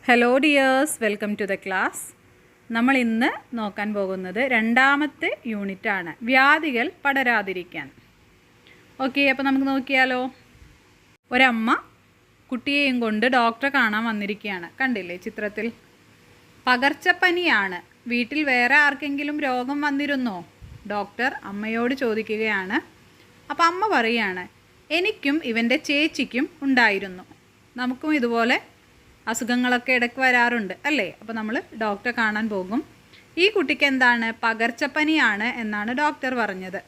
Hello dears, welcome to the class. നമ്മൾ ഇന്ന് നോക്കാൻ പോകുന്നത് രണ്ടാമത്തെ യൂണിറ്റാണ്, വ്യാധികൾ പടരാതിരിക്കാൻ. ഓക്കെ, അപ്പോൾ നമുക്ക് നോക്കിയാലോ. ഒരമ്മ കുട്ടിയെയും കൊണ്ട് ഡോക്ടറെ കാണാൻ വന്നിരിക്കുകയാണ്. കണ്ടില്ലേ ചിത്രത്തിൽ? പകർച്ചപ്പനിയാണ്. വീട്ടിൽ വേറെ ആർക്കെങ്കിലും രോഗം വന്നിരുന്നോ? ഡോക്ടർ അമ്മയോട് ചോദിക്കുകയാണ്. അപ്പോൾ അമ്മ പറയുകയാണ്, എനിക്കും ഇവൻ്റെ ചേച്ചിക്കും ഉണ്ടായിരുന്നു. നമുക്കും ഇതുപോലെ അസുഖങ്ങളൊക്കെ ഇടയ്ക്ക് വരാറുണ്ട് അല്ലേ? അപ്പോൾ നമ്മൾ ഡോക്ടറെ കാണാൻ പോകും. ഈ കുട്ടിക്ക് എന്താണ്? പകർച്ചപ്പനിയാണ് എന്നാണ് ഡോക്ടർ പറഞ്ഞത്.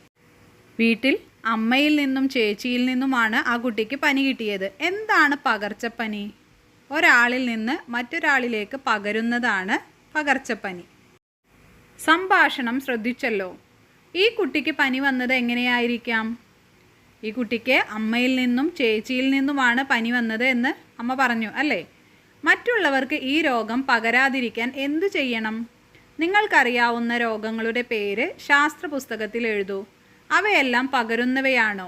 വീട്ടിൽ അമ്മയിൽ നിന്നും ചേച്ചിയിൽ നിന്നുമാണ് ആ കുട്ടിക്ക് പനി കിട്ടിയത്. എന്താണ് പകർച്ചപ്പനി? ഒരാളിൽ നിന്ന് മറ്റൊരാളിലേക്ക് പകരുന്നതാണ് പകർച്ചപ്പനി. സംഭാഷണം ശ്രദ്ധിച്ചല്ലോ. ഈ കുട്ടിക്ക് പനി വന്നത് എങ്ങനെയായിരിക്കാം? ഈ കുട്ടിക്ക് അമ്മയിൽ നിന്നും ചേച്ചിയിൽ നിന്നുമാണ് പനി വന്നത് എന്ന് അമ്മ പറഞ്ഞു അല്ലേ? മറ്റുള്ളവർക്ക് ഈ രോഗം പകരാതിരിക്കാൻ എന്തു ചെയ്യണം? നിങ്ങൾക്കറിയാവുന്ന രോഗങ്ങളുടെ പേര് ശാസ്ത്ര പുസ്തകത്തിൽ എഴുതൂ. അവയെല്ലാം പകരുന്നവയാണോ?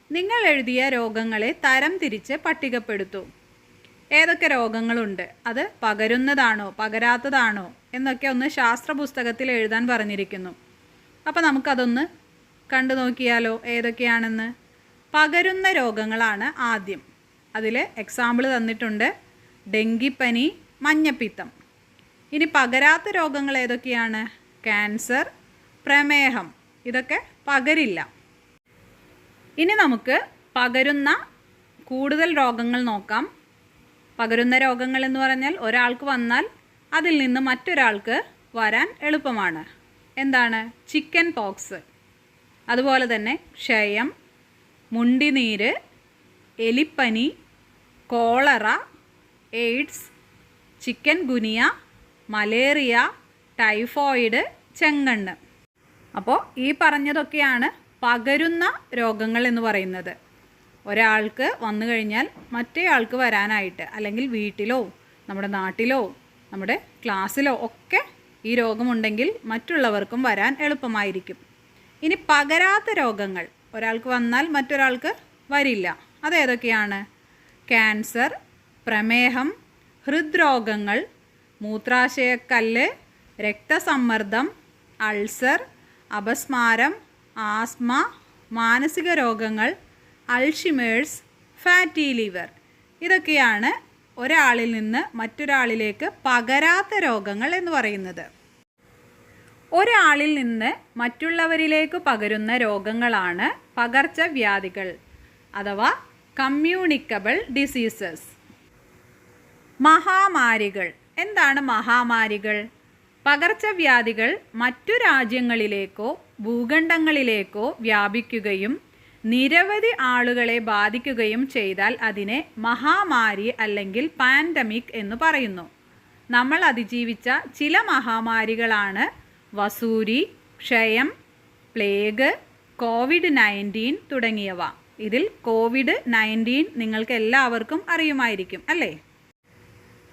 നിങ്ങൾ എഴുതിയ രോഗങ്ങളെ തരം തിരിച്ച് പട്ടികപ്പെടുത്തൂ. ഏതൊക്കെ രോഗങ്ങളുണ്ട്, അത് പകരുന്നതാണോ പകരാത്തതാണോ എന്നൊക്കെ ഒന്ന് ശാസ്ത്ര പുസ്തകത്തിൽ എഴുതാൻ പറഞ്ഞിരിക്കുന്നു. അപ്പോൾ നമുക്കതൊന്ന് കണ്ടു നോക്കിയാലോ ഏതൊക്കെയാണെന്ന്. പകരുന്ന രോഗങ്ങളാണ് ആദ്യം. അതിൽ എക്സാമ്പിൾ തന്നിട്ടുണ്ട്: ഡെങ്കിപ്പനി, മഞ്ഞപ്പിത്തം. ഇനി പകരാത്ത രോഗങ്ങൾ ഏതൊക്കെയാണ്? ക്യാൻസർ, പ്രമേഹം. ഇതൊക്കെ പകരില്ല. ഇനി നമുക്ക് പകരുന്ന കൂടുതൽ രോഗങ്ങൾ നോക്കാം. പകരുന്ന രോഗങ്ങൾ എന്ന് പറഞ്ഞാൽ ഒരാൾക്ക് വന്നാൽ അതിൽ നിന്ന് മറ്റൊരാൾക്ക് വരാൻ എളുപ്പമാണ്. എന്താണ്? ചിക്കൻ പോക്സ്, അതുപോലെ തന്നെ ക്ഷയം, മുണ്ടിനീര്, എലിപ്പനി, cholera, AIDS, chikungunya, malaria, typhoid, ചെങ്കണ്ണ്. അപ്പോൾ ഈ പറഞ്ഞതൊക്കെയാണ് പകരുന്ന രോഗങ്ങൾ എന്ന് പറയുന്നത്. ഒരാൾക്ക് വന്നു കഴിഞ്ഞാൽ മറ്റേയാൾക്ക് വരാനായിട്ട്, അല്ലെങ്കിൽ വീട്ടിലോ നമ്മുടെ നാട്ടിലോ നമ്മുടെ ക്ലാസ്സിലോ ഒക്കെ ഈ രോഗമുണ്ടെങ്കിൽ മറ്റുള്ളവർക്കും വരാൻ എളുപ്പമായിരിക്കും. ഇനി പകരാത്ത രോഗങ്ങൾ, ഒരാൾക്ക് വന്നാൽ മറ്റൊരാൾക്ക് വരില്ല. അതേതൊക്കെയാണ്? ക്യാൻസർ, പ്രമേഹം, ഹൃദ്രോഗങ്ങൾ, മൂത്രാശയക്കല്ല്, രക്തസമ്മർദ്ദം, അൾസർ, അപസ്മാരം, ആസ്മ, മാനസിക രോഗങ്ങൾ, അൾഷിമേഴ്സ്, ഫാറ്റി ലിവർ. ഇതൊക്കെയാണ് ഒരാളിൽ നിന്ന് മറ്റൊരാളിലേക്ക് പകരാത്ത രോഗങ്ങൾ എന്ന് പറയുന്നത്. ഒരാളിൽ നിന്ന് മറ്റുള്ളവരിലേക്ക് പകരുന്ന രോഗങ്ങളാണ് പകർച്ചവ്യാധികൾ അഥവാ കമ്മ്യൂണിക്കബിൾ ഡിസീസസ്. മഹാമാരികൾ. എന്താണ് മഹാമാരികൾ? പകർച്ചവ്യാധികൾ മറ്റു രാജ്യങ്ങളിലേക്കോ ഭൂഖണ്ഡങ്ങളിലേക്കോ വ്യാപിക്കുകയും നിരവധി ആളുകളെ ബാധിക്കുകയും ചെയ്താൽ അതിനെ മഹാമാരി അല്ലെങ്കിൽ പാൻഡമിക് എന്ന് പറയുന്നു. നമ്മൾ അതിജീവിച്ച ചില മഹാമാരികളാണ് വസൂരി, ക്ഷയം, പ്ലേഗ്, COVID-19 തുടങ്ങിയവ. ഇതിൽ COVID-19 നിങ്ങൾക്ക് എല്ലാവർക്കും അറിയുമായിരിക്കും അല്ലേ?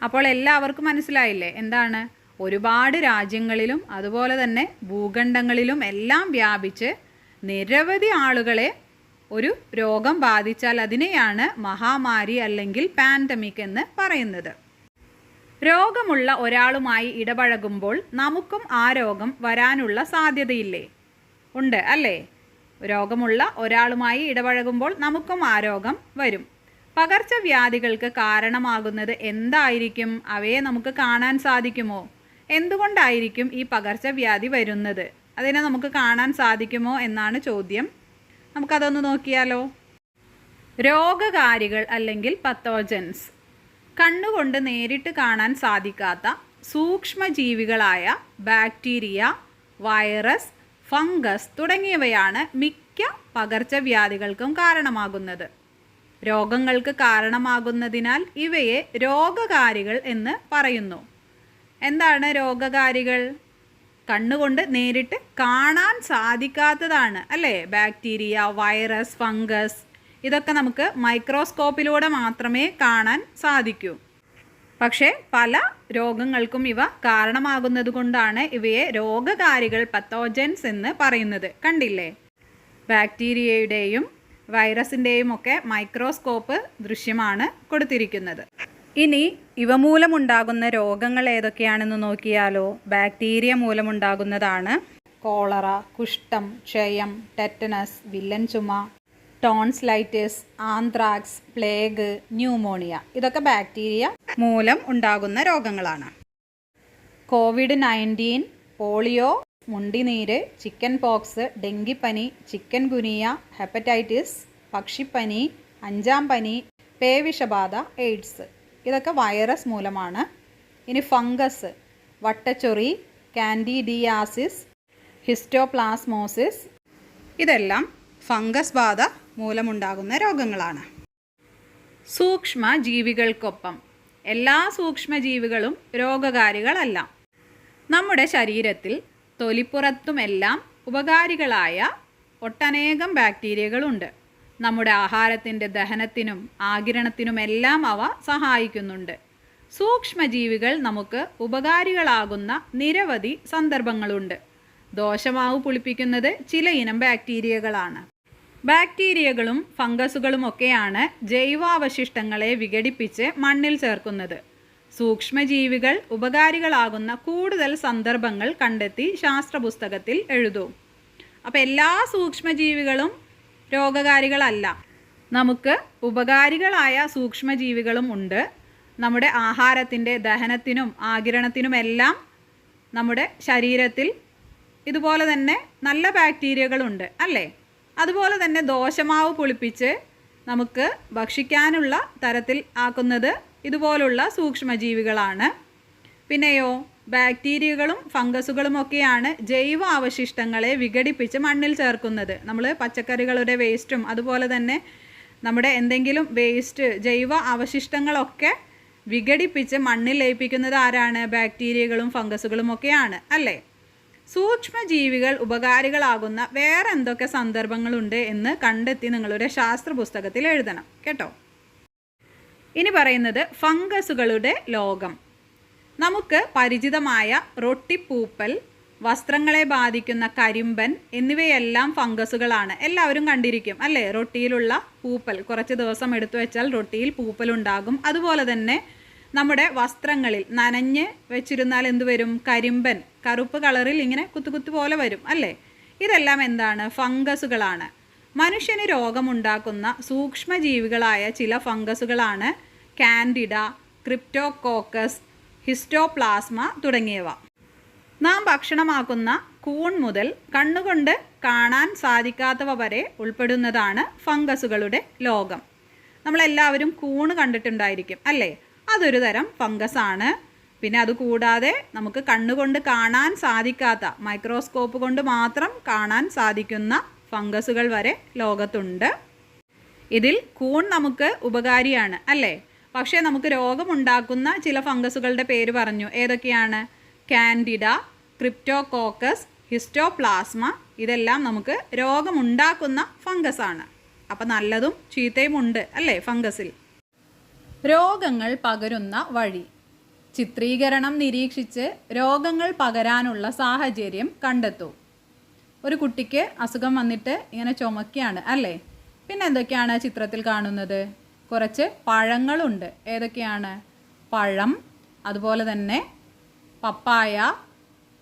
അപ്പോൾ എല്ലാവർക്കും മനസ്സിലായില്ലേ എന്താണ്? ഒരുപാട് രാജ്യങ്ങളിലും അതുപോലെ തന്നെ ഭൂഖണ്ഡങ്ങളിലും എല്ലാം വ്യാപിച്ച് നിരവധി ആളുകളെ ഒരു രോഗം ബാധിച്ചാൽ അതിനെയാണ് മഹാമാരി അല്ലെങ്കിൽ പാൻഡമിക് എന്ന് പറയുന്നത്. രോഗമുള്ള ഒരാളുമായി ഇടപഴകുമ്പോൾ നമുക്കും ആ രോഗം വരാനുള്ള സാധ്യതയില്ലേ? ഉണ്ട് അല്ലേ? രോഗമുള്ള ഒരാളുമായി ഇടപഴകുമ്പോൾ നമുക്കും ആ രോഗം വരും. പകർച്ചവ്യാധികൾക്ക് കാരണമാകുന്നത് എന്തായിരിക്കും? അവയെ നമുക്ക് കാണാൻ സാധിക്കുമോ? എന്തുകൊണ്ടായിരിക്കും ഈ പകർച്ചവ്യാധി വരുന്നത്? അതിനെ നമുക്ക് കാണാൻ സാധിക്കുമോ എന്നാണ് ചോദ്യം. നമുക്കതൊന്ന് നോക്കിയാലോ. രോഗകാരികൾ അല്ലെങ്കിൽ പത്തോജൻസ്. കണ്ണുകൊണ്ട് നേരിട്ട് കാണാൻ സാധിക്കാത്ത സൂക്ഷ്മജീവികളായ ബാക്ടീരിയ, വൈറസ്, ഫംഗസ് തുടങ്ങിയവയാണ് മിക്ക പകർച്ചവ്യാധികൾക്കും കാരണമാകുന്നത്. രോഗങ്ങൾക്ക് കാരണമാകുന്നതിനാൽ ഇവയെ രോഗകാരികൾ എന്ന് പറയുന്നു. എന്താണ് രോഗകാരികൾ? കണ്ണുകൊണ്ട് നേരിട്ട് കാണാൻ സാധിക്കാത്തതാണ് അല്ലേ? ബാക്ടീരിയ, വൈറസ്, ഫംഗസ് ഇതൊക്കെ നമുക്ക് മൈക്രോസ്കോപ്പിലൂടെ മാത്രമേ കാണാൻ സാധിക്കൂ. പക്ഷേ പല രോഗങ്ങൾക്കും ഇവ കാരണമാകുന്നത് കൊണ്ടാണ് ഇവയെ രോഗകാരികൾ പത്തോജൻസ് എന്ന് പറയുന്നത്. കണ്ടില്ലേ? ബാക്ടീരിയയുടെയും വൈറസിൻ്റെയും ഒക്കെ മൈക്രോസ്കോപ്പ് ദൃശ്യമാണ് കൊടുത്തിരിക്കുന്നത്. ഇനി ഇവ മൂലമുണ്ടാകുന്ന രോഗങ്ങൾ ഏതൊക്കെയാണെന്ന് നോക്കിയാലോ. ബാക്ടീരിയ മൂലമുണ്ടാകുന്നതാണ് കോളറ, കുഷ്ഠം, ക്ഷയം, ടെറ്റനസ്, വില്ലൻ ചുമ, ടോൺസിലൈറ്റിസ്, ആന്ത്രാക്സ്, പ്ലേഗ്, ന്യൂമോണിയ. ഇതൊക്കെ ബാക്ടീരിയ മൂലം ഉണ്ടാകുന്ന രോഗങ്ങളാണ്. കോവിഡ്-19, പോളിയോ, മുണ്ടിനീര്, ചിക്കൻ പോക്സ്, ഡെങ്കിപ്പനി, ചിക്കൻ ഗുനിയ, ഹെപ്പറ്റൈറ്റിസ്, പക്ഷിപ്പനി, അഞ്ചാം പനി, പേവിഷബാധ, എയ്ഡ്സ്. ഇതൊക്കെ വൈറസ് മൂലമാണ്. ഇനി ഫംഗസ്, വട്ടച്ചൊറി, കാൻഡിഡിയാസിസ്, ഹിസ്റ്റോപ്ലാസ്മോസിസ്, ഇതെല്ലാം ഫംഗസ് ബാധ മൂലമുണ്ടാകുന്ന രോഗങ്ങളാണ്. സൂക്ഷ്മ ജീവികൾക്കൊപ്പം എല്ലാ സൂക്ഷ്മജീവികളും രോഗകാരികളല്ല. നമ്മുടെ ശരീരത്തിൽ തൊലിപ്പുറത്തുമെല്ലാം ഉപകാരികളായ ഒട്ടനേകം ബാക്ടീരിയകളുണ്ട്. നമ്മുടെ ആഹാരത്തിൻ്റെ ദഹനത്തിനും ആഗിരണത്തിനുമെല്ലാം അവ സഹായിക്കുന്നുണ്ട്. സൂക്ഷ്മജീവികൾ നമുക്ക് ഉപകാരികളാകുന്ന നിരവധി സന്ദർഭങ്ങളുണ്ട്. ദോശമാവ് പുളിപ്പിക്കുന്നത് ചില ഇനം ബാക്ടീരിയകളാണ്. ബാക്ടീരിയകളും ഫംഗസുകളുമൊക്കെയാണ് ജൈവാവശിഷ്ടങ്ങളെ വിഘടിപ്പിച്ച് മണ്ണിൽ ചേർക്കുന്നത്. സൂക്ഷ്മജീവികൾ ഉപകാരികളാകുന്ന കൂടുതൽ സന്ദർഭങ്ങൾ കണ്ടെത്തി ശാസ്ത്രപുസ്തകത്തിൽ എഴുതൂ. അപ്പോൾ എല്ലാ സൂക്ഷ്മജീവികളും രോഗകാരികളല്ല. നമുക്ക് ഉപകാരികളായ സൂക്ഷ്മജീവികളും ഉണ്ട്. നമ്മുടെ ആഹാരത്തിൻ്റെ ദഹനത്തിനും ആഗിരണത്തിനുമെല്ലാം നമ്മുടെ ശരീരത്തിൽ ഇതുപോലെ തന്നെ നല്ല ബാക്ടീരിയകളുണ്ട് അല്ലേ. അതുപോലെ തന്നെ ദോശമാവ് പുളിപ്പിച്ച് നമുക്ക് ഭക്ഷിക്കാനുള്ള തരത്തിൽ ആക്കുന്നത് ഇതുപോലുള്ള സൂക്ഷ്മജീവികളാണ്. പിന്നെയോ ബാക്ടീരിയകളും ഫംഗസുകളുമൊക്കെയാണ് ജൈവ അവശിഷ്ടങ്ങളെ വിഘടിപ്പിച്ച് മണ്ണിൽ ചേർക്കുന്നത്. നമ്മൾ പച്ചക്കറികളുടെ വേസ്റ്റും അതുപോലെ തന്നെ നമ്മുടെ എന്തെങ്കിലും വേസ്റ്റ് ജൈവ അവശിഷ്ടങ്ങളൊക്കെ വിഘടിപ്പിച്ച് മണ്ണിൽ ലയിപ്പിക്കുന്നത് ആരാണ്? ബാക്ടീരിയകളും ഫംഗസുകളുമൊക്കെയാണ് അല്ലേ. സൂക്ഷ്മജീവികൾ ഉപകാരികളാകുന്ന വേറെ എന്തൊക്കെ സന്ദർഭങ്ങളുണ്ട് എന്ന് കണ്ടെത്തി നിങ്ങളുടെ ശാസ്ത്ര പുസ്തകത്തിൽ എഴുതണം കേട്ടോ. ഇനി പറയുന്നത് ഫംഗസുകളുടെ ലോകം. നമുക്ക് പരിചിതമായ റൊട്ടിപ്പൂപ്പൽ, വസ്ത്രങ്ങളെ ബാധിക്കുന്ന കരിമ്പൻ എന്നിവയെല്ലാം ഫംഗസുകളാണ്. എല്ലാവരും കണ്ടിരിക്കും അല്ലേ. റൊട്ടിയിലുള്ള പൂപ്പൽ, കുറച്ച് ദിവസം എടുത്തു വെച്ചാൽ റൊട്ടിയിൽ പൂപ്പലുണ്ടാകും. അതുപോലെ തന്നെ നമ്മുടെ വസ്ത്രങ്ങളിൽ നനഞ്ഞ് വെച്ചിരുന്നാൽ എന്ത് വരും? കരിമ്പൻ, കറുപ്പ് കളറിൽ ഇങ്ങനെ കുത്തുകുത്തു പോലെ വരും അല്ലേ. ഇതെല്ലാം എന്താണ്? ഫംഗസുകളാണ്. മനുഷ്യന് രോഗമുണ്ടാക്കുന്ന സൂക്ഷ്മജീവികളായ ചില ഫംഗസുകളാണ് കാൻഡിഡ, ക്രിപ്റ്റോകോക്കസ്, ഹിസ്റ്റോപ്ലാസ്മ തുടങ്ങിയവ. നാം ഭക്ഷണമാക്കുന്ന കൂൺ മുതൽ കണ്ണുകൊണ്ട് കാണാൻ സാധിക്കാത്തവ വരെ ഉൾപ്പെടുന്നതാണ് ഫംഗസുകളുടെ ലോകം. നമ്മളെല്ലാവരും കൂണ് കണ്ടിട്ടുണ്ടായിരിക്കും അല്ലേ. അതൊരു തരം ഫംഗസാണ്. പിന്നെ അതുകൂടാതെ നമുക്ക് കണ്ണുകൊണ്ട് കാണാൻ സാധിക്കാത്ത, മൈക്രോസ്കോപ്പ് കൊണ്ട് മാത്രം കാണാൻ സാധിക്കുന്ന ഫംഗസുകൾ വരെ ലോകത്തുണ്ട്. ഇതിൽ കൂൺ നമുക്ക് ഉപകാരിയാണ് അല്ലേ. പക്ഷേ നമുക്ക് രോഗമുണ്ടാക്കുന്ന ചില ഫംഗസുകളുടെ പേര് പറഞ്ഞു. ഏതൊക്കെയാണ്? Candida, Cryptococcus, Histoplasma. ഇതെല്ലാം നമുക്ക് രോഗമുണ്ടാക്കുന്ന ഫംഗസാണ്. അപ്പം നല്ലതും ചീത്തയും ഉണ്ട് അല്ലേ ഫംഗസിൽ. രോഗങ്ങൾ പകരുന്ന വഴി. ചിത്രീകരണം നിരീക്ഷിച്ച് രോഗങ്ങൾ പകരാനുള്ള സാഹചര്യം കണ്ടെത്തൂ. ഒരു കുട്ടിക്ക് അസുഖം വന്നിട്ട് ഇങ്ങനെ ചുമക്കുകയാണ് അല്ലേ. പിന്നെ എന്തൊക്കെയാണ് ചിത്രത്തിൽ കാണുന്നത്? കുറച്ച് പഴങ്ങളുണ്ട്. ഏതൊക്കെയാണ്? പഴം, അതുപോലെ തന്നെ പപ്പായ,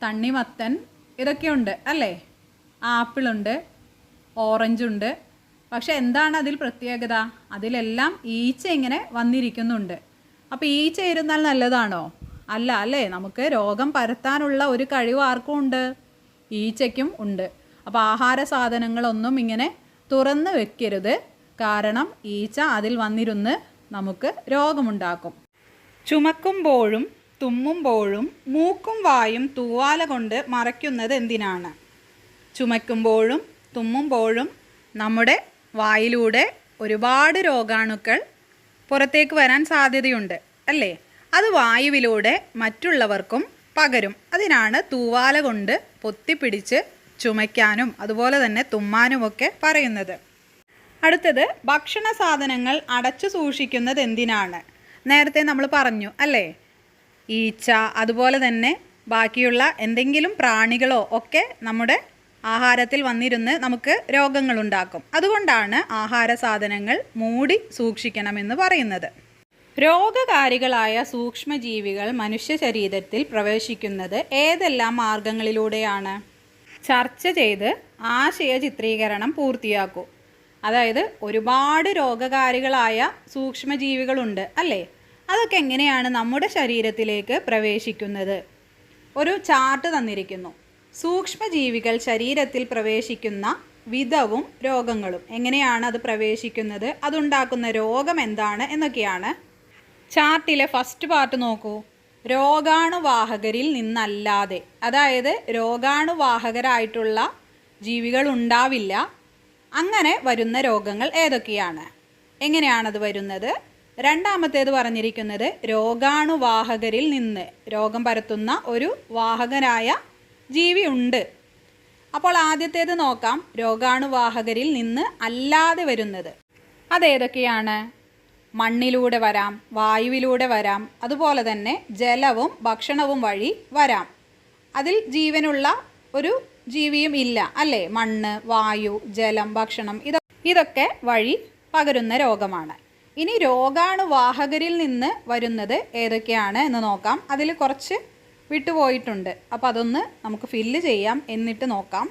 തണ്ണിമത്തൻ, ഇതൊക്കെയുണ്ട് അല്ലേ. ആപ്പിളുണ്ട്, ഓറഞ്ചുണ്ട്. പക്ഷെ എന്താണ് അതിൽ പ്രത്യേകത? അതിലെല്ലാം ഈച്ച ഇങ്ങനെ വന്നിരിക്കുന്നുണ്ട്. അപ്പോൾ ഈച്ച ഇരുന്നാൽ നല്ലതാണോ? അല്ല അല്ലേ. നമുക്ക് രോഗം പരത്താനുള്ള ഒരു കഴിവ് ആർക്കും ഉണ്ട്? ഈച്ചയ്ക്കും ഉണ്ട്. അപ്പോൾ ആഹാര സാധനങ്ങളൊന്നും ഇങ്ങനെ തുറന്ന് വെക്കരുത്. കാരണം ഈച്ച അതിൽ വന്നിരുന്ന് നമുക്ക് രോഗമുണ്ടാക്കും. ചുമക്കുമ്പോഴും തുമ്മുമ്പോഴും മൂക്കും വായും തൂവാല കൊണ്ട് മറയ്ക്കുന്നത് എന്തിനാണ്? ചുമക്കുമ്പോഴും തുമ്മുമ്പോഴും നമ്മുടെ വായിലൂടെ ഒരുപാട് രോഗാണുക്കൾ പുറത്തേക്ക് വരാൻ സാധ്യതയുണ്ട് അല്ലേ. അത് വായുവിലൂടെ മറ്റുള്ളവർക്കും പകരും. അതിനാണ് തൂവാല കൊണ്ട് പൊത്തിപ്പിടിച്ച് ചുമയ്ക്കാനും അതുപോലെ തന്നെ തുമ്മാനുമൊക്കെ പറയുന്നത്. അടുത്തത്, ഭക്ഷണ സാധനങ്ങൾ അടച്ചു സൂക്ഷിക്കുന്നത് എന്തിനാണ്? നേരത്തെ നമ്മൾ പറഞ്ഞു അല്ലേ. ഈച്ച അതുപോലെ തന്നെ ബാക്കിയുള്ള എന്തെങ്കിലും പ്രാണികളോ ഒക്കെ നമ്മുടെ ആഹാരത്തിൽ വന്നിരുന്ന് നമുക്ക് രോഗങ്ങളുണ്ടാക്കും. അതുകൊണ്ടാണ് ആഹാര സാധനങ്ങൾ മൂടി സൂക്ഷിക്കണമെന്ന് പറയുന്നത്. രോഗകാരികളായ സൂക്ഷ്മജീവികൾ മനുഷ്യ ശരീരത്തിൽ പ്രവേശിക്കുന്നത് ഏതെല്ലാം മാർഗങ്ങളിലൂടെയാണ്? ചർച്ച ചെയ്ത് ആശയ ചിത്രീകരണം പൂർത്തിയാക്കൂ. അതായത് ഒരുപാട് രോഗകാരികളായ സൂക്ഷ്മജീവികളുണ്ട് അല്ലേ? അതൊക്കെ എങ്ങനെയാണ് നമ്മുടെ ശരീരത്തിലേക്ക് പ്രവേശിക്കുന്നത്? ഒരു ചാർട്ട് തന്നിരിക്കുന്നു. സൂക്ഷ്മജീവികൾ ശരീരത്തിൽ പ്രവേശിക്കുന്ന വിധവും രോഗങ്ങളും, എങ്ങനെയാണ് അത് പ്രവേശിക്കുന്നത്, അതുണ്ടാക്കുന്ന രോഗം എന്താണ് എന്നൊക്കെയാണ്. ചാർട്ടിലെ ഫസ്റ്റ് പാർട്ട് നോക്കൂ. രോഗാണുവാഹകരിൽ നിന്നല്ലാതെ, അതായത് രോഗാണുവാഹകരായിട്ടുള്ള ജീവികൾ ഉണ്ടാവില്ല. അങ്ങനെ വരുന്ന രോഗങ്ങൾ ഏതൊക്കെയാണ്? എങ്ങനെയാണത് വരുന്നത്? രണ്ടാമത്തേത് പറഞ്ഞിരിക്കുന്നത് രോഗാണുവാഹകരിൽ നിന്ന്, രോഗം പരത്തുന്ന ഒരു വാഹകനായ ജീവി ഉണ്ട്. അപ്പോൾ ആദ്യത്തേത് നോക്കാം. രോഗാണുവാഹകരിൽ നിന്ന് അല്ലാതെ വരുന്നത് അതേതൊക്കെയാണ്? മണ്ണിലൂടെ വരാം, വായുവിലൂടെ വരാം, അതുപോലെ തന്നെ ജലവും ഭക്ഷണവും വഴി വരാം. അതിൽ ജീവനുള്ള ഒരു ജീവിയും ഇല്ല അല്ലേ? മണ്ണ്, വായു, ജലം, ഭക്ഷണം ഇതൊക്കെ വഴി പകരുന്ന രോഗമാണ്. ഇനി രോഗാണുവാഹകരിൽ നിന്ന് വരുന്നത് ഏതൊക്കെയാണ് എന്ന് നോക്കാം. അതിൽ കുറച്ച് വിട്ടുപോയിട്ടുണ്ട്, അപ്പോൾ അതൊന്ന് നമുക്ക് ഫില്ല് ചെയ്യാം, എന്നിട്ട് നോക്കാം.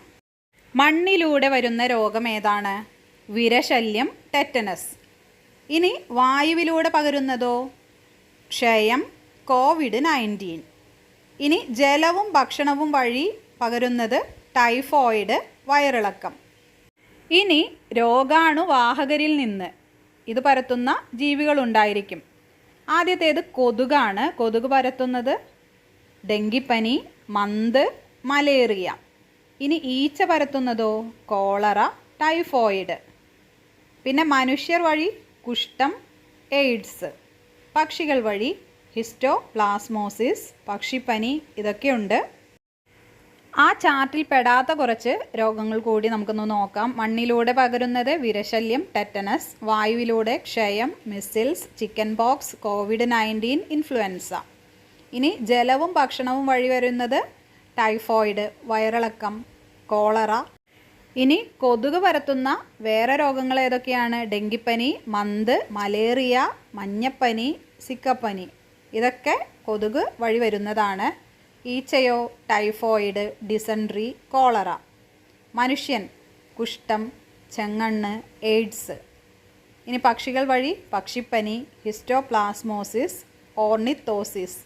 മണ്ണിലൂടെ വരുന്ന രോഗം ഏതാണ്? വിരശല്യം, ടെറ്റനസ്. ഇനി വായുവിലൂടെ പകരുന്നതോ? ക്ഷയം, COVID-19. ഇനി ജലവും ഭക്ഷണവും വഴി പകരുന്നത് ടൈഫോയിഡ്, വയറിളക്കം. ഇനി രോഗാണുവാഹകരിൽ നിന്ന് ഇത് പരത്തുന്ന ജീവികളുണ്ടായിരിക്കും. ആദ്യത്തേത് കൊതുകാണ്. കൊതുക് പരത്തുന്നത് ഡെങ്കിപ്പനി, മന്ത്, മലേറിയ. ഇനി ഈച്ച പരത്തുന്നതോ? Cholera, typhoid. പിന്നെ മനുഷ്യർ വഴി കുഷ്ഠം, എയ്ഡ്സ്. പക്ഷികൾ വഴി ഹിസ്റ്റോപ്ലാസ്മോസിസ്, പക്ഷിപ്പനി, ഇതൊക്കെയുണ്ട്. ആ ചാർട്ടിൽ പെടാത്ത കുറച്ച് രോഗങ്ങൾ കൂടി നമുക്കൊന്ന് നോക്കാം. മണ്ണിലൂടെ പകരുന്നത് വിരശല്യം, ടെറ്റനസ്. വായുവിലൂടെ ക്ഷയം, measles, chicken pox, COVID-19, influenza. ഇനി ജലവും ഭക്ഷണവും വഴി വരുന്നത് ടൈഫോയിഡ്, വയറിളക്കം, കോളറ. ഇനി കൊതുക് പരത്തുന്ന വേറെ രോഗങ്ങൾ ഏതൊക്കെയാണ്? ഡെങ്കിപ്പനി, മന്ത്, മലേറിയ, മഞ്ഞപ്പനി, സിക്കപ്പനി. ഇതൊക്കെ കൊതുക് വഴി വരുന്നതാണ്. ഈച്ചയോ? Typhoid, dysentery, cholera. മനുഷ്യൻ കുഷ്ഠം, ചെങ്ങണ്ണ്, എയ്ഡ്സ്. ഇനി പക്ഷികൾ വഴി പക്ഷിപ്പനി, ഹിസ്റ്റോപ്ലാസ്മോസിസ്, ഓർണിത്തോസിസ്.